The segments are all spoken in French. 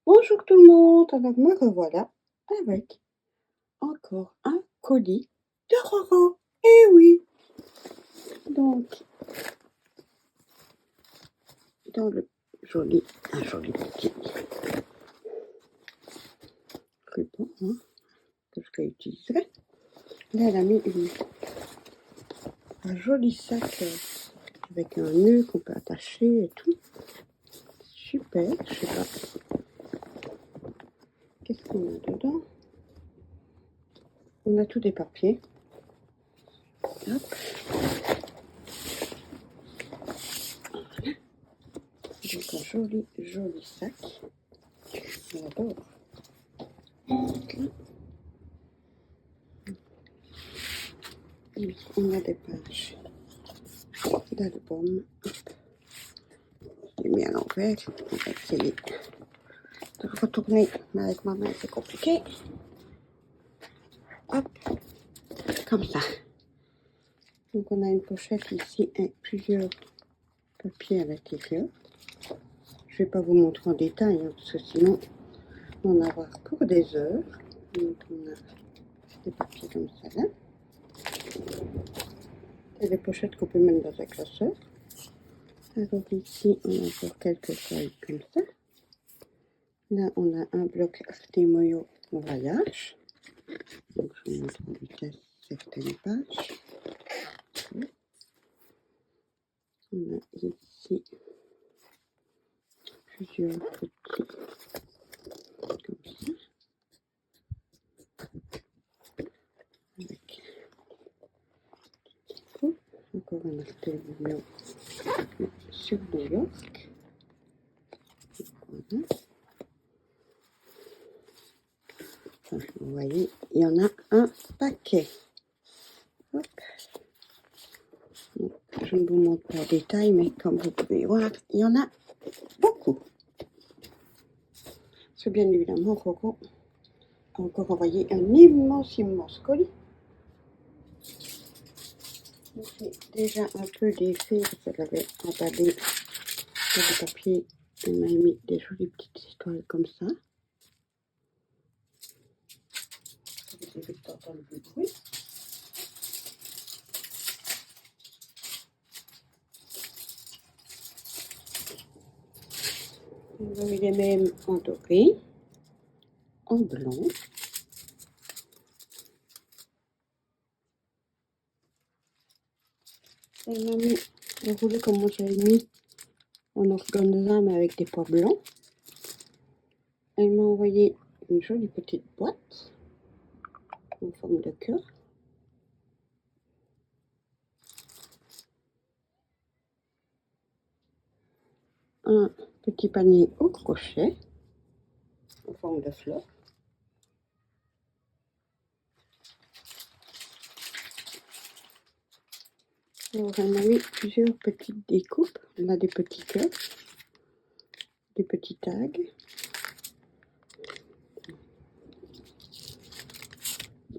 Bonjour tout le monde, alors me revoilà avec encore un colis de Roro. Eh oui, donc dans le un joli petit ruban que je réutiliserai. Là, elle a mis un joli sac avec un nœud qu'on peut attacher et tout. Super, je sais pas. Qu'est-ce qu'on a dedans? On a tous des papiers. Hop. Donc un joli sac. J'adore. On a des pages d'albums. J'ai mis à l'envers. On va essayer de le retourner, mais avec ma main c'est compliqué. Hop, comme ça. Donc on a une pochette ici et plusieurs papiers à l'intérieur. Je ne vais pas vous montrer en détail parce que sinon on va en avoir pour des heures. Donc on a des papiers comme ça là. Et des pochettes qu'on peut mettre dans un classeur. Alors ici on a encore quelques feuilles comme ça. Là on a un bloc Artemoyo voyage. Donc je vous montre en vitesse certaines pages. On a ici plusieurs petits comme ça. Avec encore un Artemio sur New York. Voilà. Enfin, vous voyez, il y en a un paquet. Hop. Donc, je ne vous montre pas en détail, mais comme vous pouvez voir, il y en a beaucoup. C'est bien évidemment Roro a encore envoyé un immense colis. C'est déjà un peu défait parce qu'elle avait emballé sur le papier. Elle m'a mis des jolies petites étoiles comme ça. Vous avez entendu le bruit. Vous avez les mêmes en doré, en blanc. Elle m'a mis le rouleau comme moi j'avais mis en organza mais avec des pois blancs. Elle m'a envoyé une jolie petite boîte en forme de cœur. Un petit panier au crochet en forme de fleur. Alors elle m'a mis plusieurs petites découpes. On a des petits cœurs, des petits tags.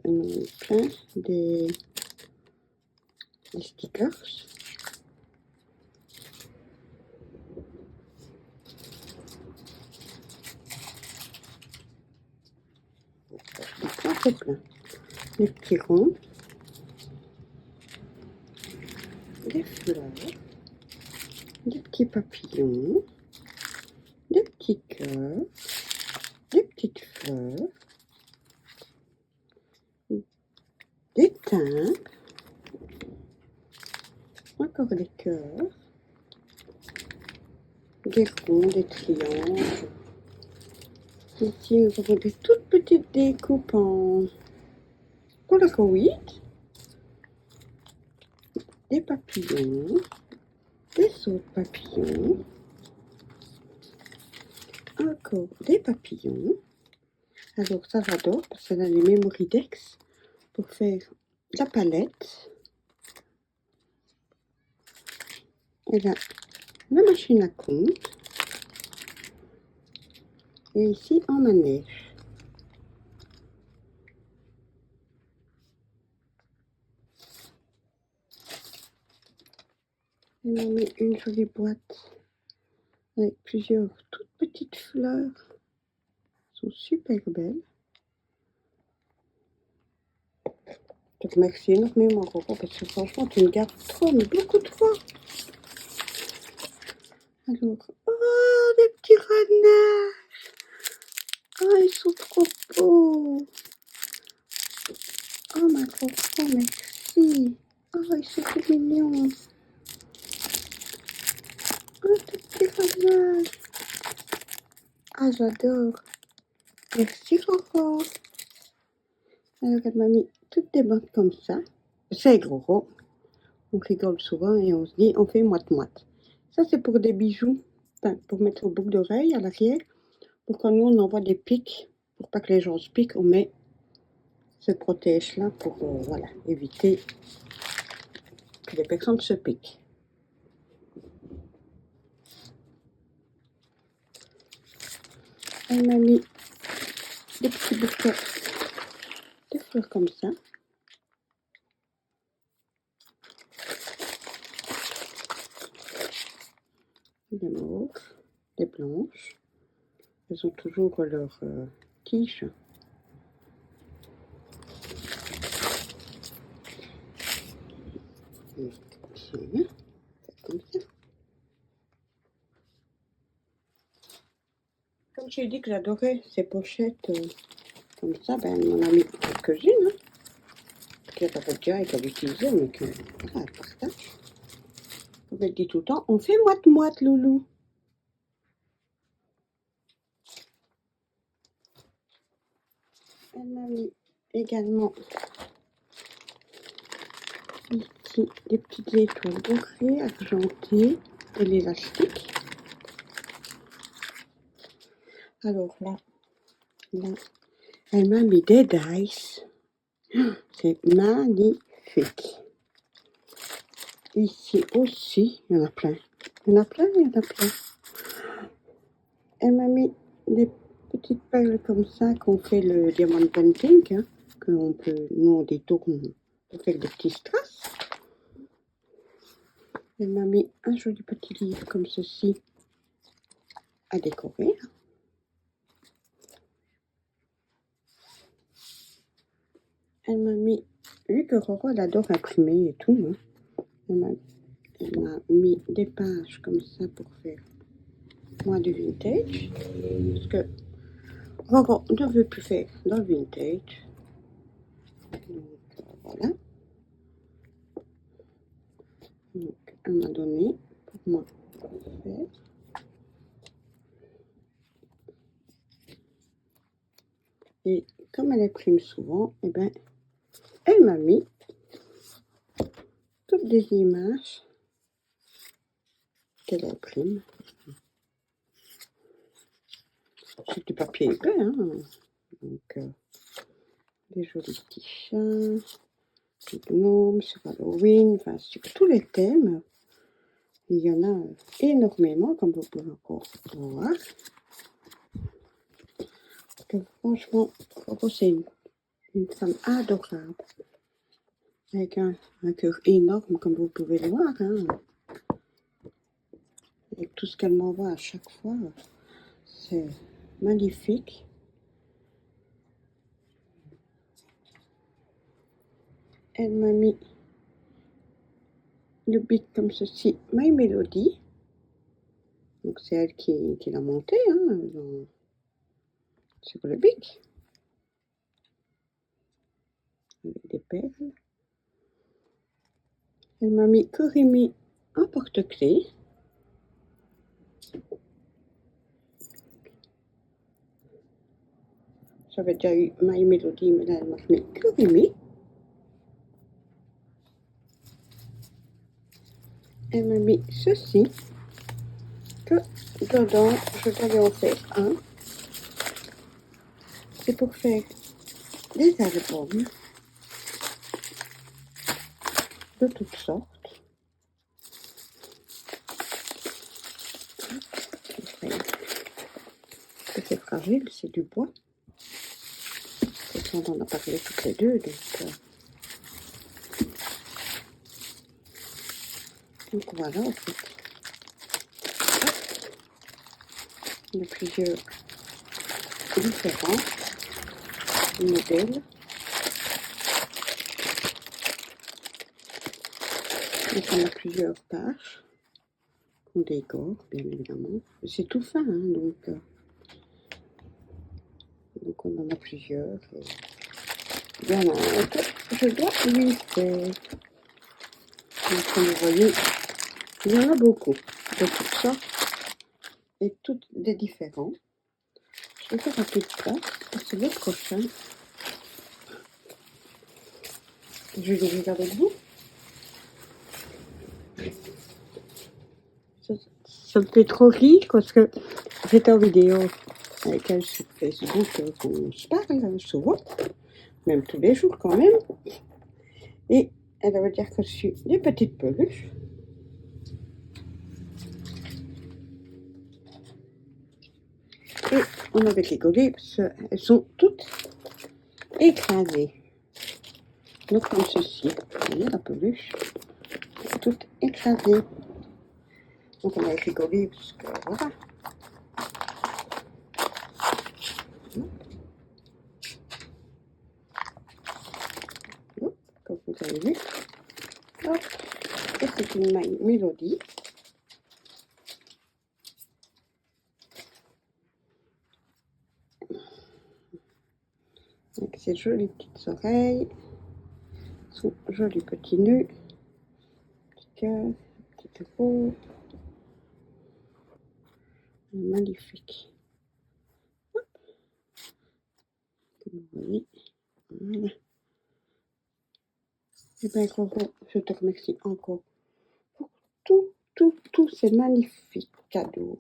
Elle m'a mis plein des stickers. C'est plein. Des petits ronds, des fleurs, des petits papillons, des petits cœurs, des petites fleurs, des timbres, encore des cœurs, des ronds, des triangles. Ici, nous avons des toutes petites découpes en Polaroid, des papillons, des sauts de papillons, encore des papillons. Alors ça j'adore parce qu'elle a les Memory-Dex pour faire la palette. Elle a la machine à compte. Et ici en manège. Elle m'a mis une jolie boîte avec plusieurs toutes petites fleurs sont super belles. Donc merci énormément Roro, parce que franchement tu me gardes trop, mais beaucoup trop. Alors, oh les petits renards. Oh ils sont trop beaux. Oh ma coco, merci. Oh ils sont trop mignons. Oh les petits renards. Ah j'adore. Merci Roro. Alors elle m'a mis toutes des bandes comme ça. C'est Roro. On rigole souvent et on se dit on fait moite-moite. Ça c'est pour des bijoux, enfin, pour mettre au boucle d'oreille à l'arrière. Pour quand nous on envoie des pics, pour pas que les gens se piquent, on met ce protège-là pour voilà, éviter que les personnes se piquent. Elle m'a mis des petits bouquets de fleurs comme ça. Des mauves, des blanches. Elles ont toujours leur tige. Comme ça. Comme j'ai dit que j'adorais ces pochettes comme ça, ben elle m'en a mis quelques-unes. Hein, qu'elle avait déjà et qu'elle utilisait, mais que voilà, elle partage. Comme elle dit tout le temps, on fait moite-moite, loulou. Elle m'a mis également ici des petites étoiles dorées, argentées, de l'élastique. Alors là, elle m'a mis des dice. C'est magnifique. Ici aussi, il y en a plein. Il y en a plein, il y en a plein. Elle m'a mis des petites perles comme ça qu'on fait le diamant painting, hein, qu'on peut, nous on détourne pour faire des petits strass. Elle m'a mis un joli petit livre comme ceci à décorer. Elle m'a mis, vu que Roro elle adore imprimer et tout, hein, elle m'a mis des pages comme ça pour faire moi du vintage. Parce que Roro ne veut plus faire dans le vintage. Donc voilà. Donc elle m'a donné pour moi faire. Et comme elle imprime souvent, eh ben, elle m'a mis toutes des images qu'elle imprime. C'est du papier épais, hein. Donc, des jolis petits chats, des gnomes sur Halloween, enfin sur tous les thèmes. Il y en a énormément, comme vous pouvez encore voir. Parce que franchement, Roro, c'est une femme adorable. Avec un cœur énorme, comme vous pouvez le voir. Hein. Avec tout ce qu'elle m'envoie à chaque fois, c'est magnifique. Elle m'a mis le beat comme ceci, My Melody. Donc c'est elle qui l'a monté hein, sur le bic. Avec des perles. Elle m'a mis Korimi en porte-clés. J'avais déjà eu My Melody, mais là elle m'a mis Korimi. Elle m'a mis ceci, que dedans, je vais en faire un. C'est pour faire des albums de toutes sortes. C'est fragile, c'est du bois. On en a parlé toutes les deux, donc voilà en fait. Il y a plusieurs différents modèles. Donc on a plusieurs pages qu'on décore, bien évidemment. C'est tout fin, hein, donc on en a plusieurs. Il y en a un que je dois lui faire. Donc comme vous voyez, il y en a beaucoup de toutes sortes et toutes des différents. Je vais faire un peu de place parce que le prochain, je vais l'ouvrir avec vous. Ça me fait trop rire parce que j'étais en vidéo avec elle sur Facebook, on se parle souvent, même tous les jours quand même. Et elle va dire que je suis des petites peluches. Et on avait rigolé parce qu'elles sont toutes écrasées. Donc comme ceci, vous voyez la peluche, toute écrasée. Donc on avait rigolé parce que voilà. Hop, comme vous avez vu. Hop. Et c'est une mélodie. Avec ses jolies petites oreilles, son joli petit nœud, petit cœur, petite roue. Magnifique. Hop. Comme vous voyez. Voilà. Et bien, Coco, je te remercie encore pour tous ces magnifiques cadeaux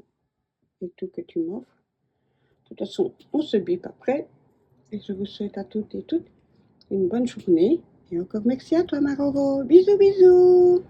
et tout que tu m'offres. De toute façon, on se bip après. Et je vous souhaite à toutes et toutes une bonne journée. Et encore merci à toi, ma Roro. Bisous, bisous.